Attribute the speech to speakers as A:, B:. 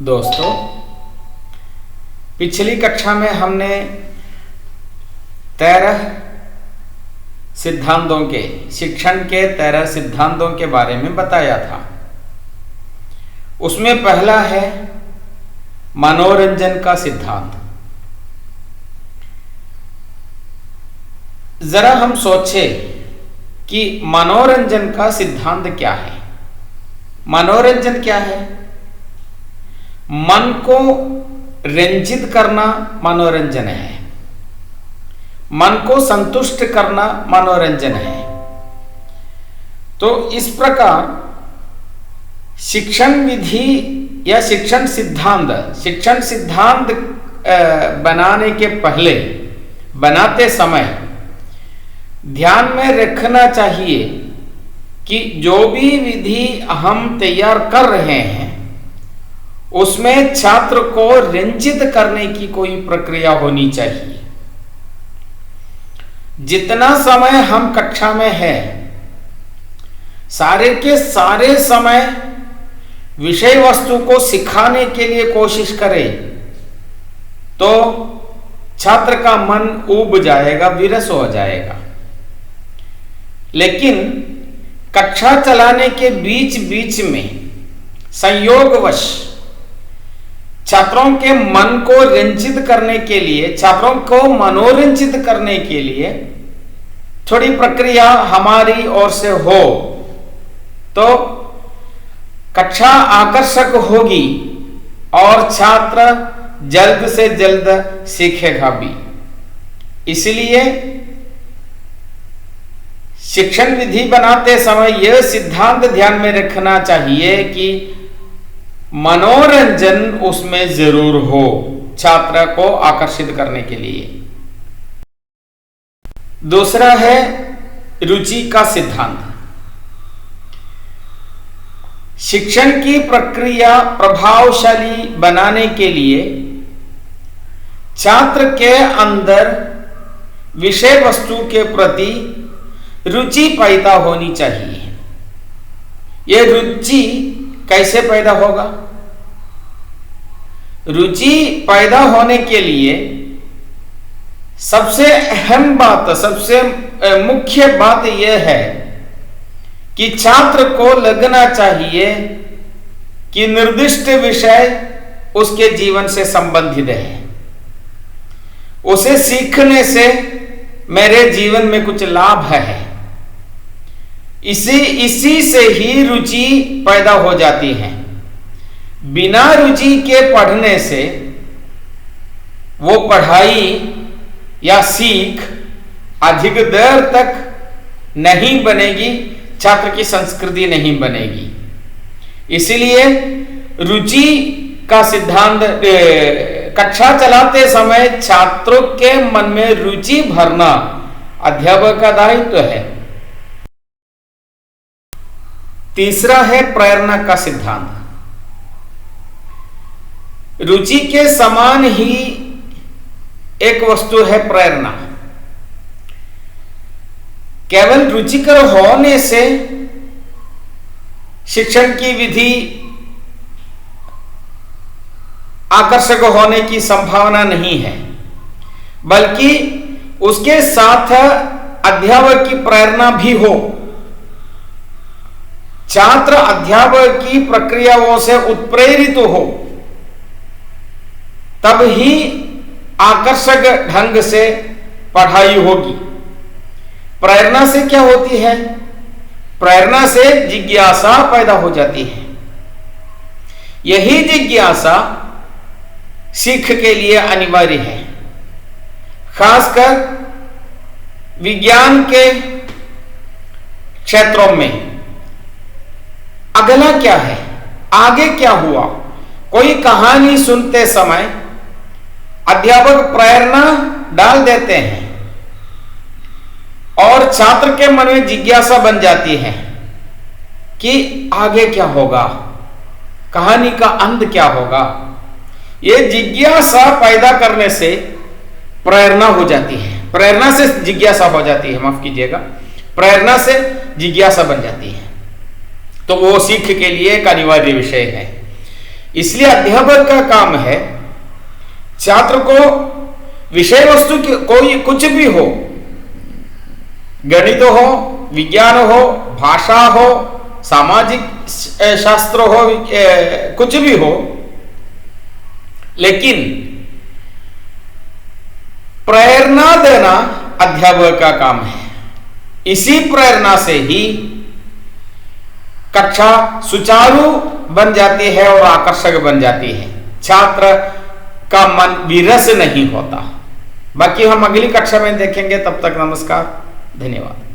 A: दोस्तों, पिछली कक्षा में हमने 13 सिद्धांतों के शिक्षण के 13 सिद्धांतों के बारे में बताया था। उसमें पहला है मनोरंजन का सिद्धांत। जरा हम सोचें कि मनोरंजन का सिद्धांत क्या है। मनोरंजन क्या है? मन को रंजित करना मनोरंजन है, मन को संतुष्ट करना मनोरंजन है। तो इस प्रकार शिक्षण विधि या शिक्षण सिद्धांत बनाने के पहले, बनाते समय ध्यान में रखना चाहिए कि जो भी विधि हम तैयार कर रहे हैं उसमें छात्र को रंजित करने की कोई प्रक्रिया होनी चाहिए। जितना समय हम कक्षा में है, सारे के सारे समय विषय वस्तु को सिखाने के लिए कोशिश करें तो छात्र का मन ऊब जाएगा, विरस हो जाएगा। लेकिन कक्षा चलाने के बीच बीच में संयोगवश छात्रों के मन को रंजित करने के लिए, छात्रों को मनोरंजित करने के लिए थोड़ी प्रक्रिया हमारी ओर से हो तो कक्षा आकर्षक होगी और छात्र जल्द से जल्द सीखेगा भी। इसलिए शिक्षण विधि बनाते समय यह सिद्धांत ध्यान में रखना चाहिए कि मनोरंजन उसमें जरूर हो, छात्र को आकर्षित करने के लिए। दूसरा है रुचि का सिद्धांत। शिक्षण की प्रक्रिया प्रभावशाली बनाने के लिए छात्र के अंदर विषय वस्तु के प्रति रुचि पैदा होनी चाहिए। यह रुचि कैसे पैदा होगा? रुचि पैदा होने के लिए सबसे अहम बात, सबसे मुख्य बात यह है कि छात्र को लगना चाहिए कि निर्दिष्ट विषय उसके जीवन से संबंधित है। उसे सीखने से मेरे जीवन में कुछ लाभ है। इसी से ही रुचि पैदा हो जाती है। बिना रुचि के पढ़ने से वो पढ़ाई या सीख अधिक देर तक नहीं बनेगी, छात्र की संस्कृति नहीं बनेगी। इसलिए रुचि का सिद्धांत, कक्षा चलाते समय छात्रों के मन में रुचि भरना अध्यापक का दायित्व है। तीसरा है प्रेरणा का सिद्धांत। रुचि के समान ही एक वस्तु है प्रेरणा। केवल रुचिकर होने से शिक्षण की विधि आकर्षक होने की संभावना नहीं है, बल्कि उसके साथ अध्यापक की प्रेरणा भी हो। छात्र अध्यापक की प्रक्रियाओं से उत्प्रेरित हो, तब ही आकर्षक ढंग से पढ़ाई होगी। प्रेरणा से क्या होती है? प्रेरणा से जिज्ञासा पैदा हो जाती है। यही जिज्ञासा सीख के लिए अनिवार्य है। खासकर विज्ञान के क्षेत्रों में अगला क्या है, आगे क्या हुआ, कोई कहानी सुनते समय अध्यापक प्रेरणा डाल देते हैं और छात्र के मन में जिज्ञासा बन जाती है कि आगे क्या होगा, कहानी का अंत क्या होगा। यह जिज्ञासा पैदा करने से प्रेरणा हो जाती है, प्रेरणा से जिज्ञासा हो जाती है, माफ कीजिएगा, प्रेरणा से जिज्ञासा बन जाती है। तो वो सीख के लिए एक अनिवार्य विषय है। इसलिए अध्यापक का काम है छात्र को विषय वस्तु कोई कुछ भी हो, गणित हो, विज्ञान हो, भाषा हो, सामाजिक शास्त्र हो, कुछ भी हो, लेकिन प्रेरणा देना अध्यापक का काम है। इसी प्रेरणा से ही कक्षा सुचारू बन जाती है और आकर्षक बन जाती है, छात्र का मन विरस नहीं होता। बाकी हम अगली कक्षा में देखेंगे। तब तक नमस्कार, धन्यवाद।